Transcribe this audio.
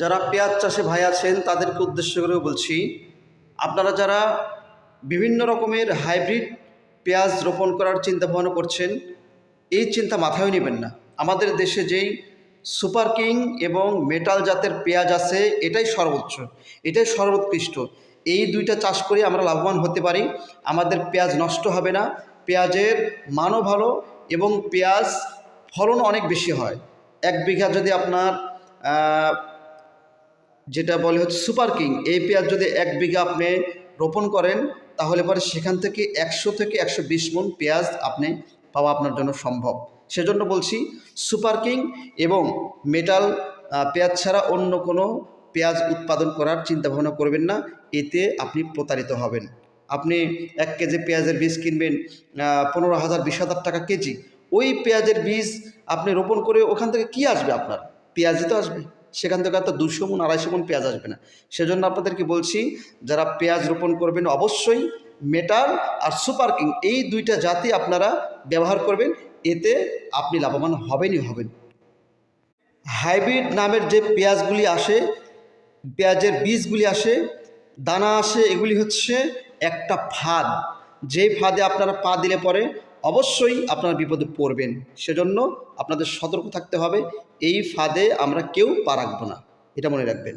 যারা পেঁয়াজ চাষে ভাই আছেন তাদেরকে উদ্দেশ্য করে বলছি, আপনারা যারা বিভিন্ন রকমের হাইব্রিড পেঁয়াজ রোপণ করার চিন্তা ভাবনা করছেন, এই চিন্তা মাথায় নেবেন না। আমাদের দেশে যেই সুপার কিং এবং মেটাল জাতের পেঁয়াজ আছে এটাই সর্বোচ্চ, এটাই সর্বোৎকৃষ্ট। এই দুইটা চাষ করে আমরা লাভবান হতে পারি। আমাদের পেঁয়াজ নষ্ট হবে না, পেঁয়াজের মানও ভালো এবং পেঁয়াজ ফলন অনেক বেশি হয়। 1 বিঘা যদি আপনার যেটা বলে হচ্ছে সুপার কিং, এই পেঁয়াজ যদি 1 বিঘা আপনি রোপণ করেন তাহলে পরে সেখান থেকে 100 থেকে 120 মণ পেঁয়াজ আপনি পাওয়া আপনার জন্য সম্ভব। সেজন্য বলছি সুপার কিং এবং মেটাল পেঁয়াজ ছাড়া অন্য কোনো পেঁয়াজ উৎপাদন করার চিন্তা ভাবনা করবেন না, এতে আপনি প্রতারিত হবেন। আপনি 1 কেজি পেঁয়াজের বীজ কিনবেন 15,000 20,000 টাকা কেজি। ওই পেঁয়াজের বীজ আপনি রোপণ করে ওখান থেকে কি আসবে? আপনার পেঁয়াজই তো আসবে, সেখান থেকে আর তো 200 মণ 250 মণ পেঁয়াজ আসবে না। সেজন্য আপনাদেরকে বলছি, যারা পেঁয়াজ রোপণ করবেন অবশ্যই মেটাল আর সুপার কিং এই দুইটা জাতি আপনারা ব্যবহার করবেন, এতে আপনি লাভবান হবেনই হবেন। হাইব্রিড নামের যে পেঁয়াজগুলি আসে, পেঁয়াজের বীজগুলি আসে, দানা আসে, এগুলি হচ্ছে একটা ফাঁদ। যেই ফাঁদে আপনারা পা দিলে পরে অবশ্যই আপনারা বিপদে পড়বেন। সেজন্য আপনাদের সতর্ক থাকতে হবে, এই ফাঁদে আমরা কেউ পা রাখবো না, এটা মনে রাখবেন।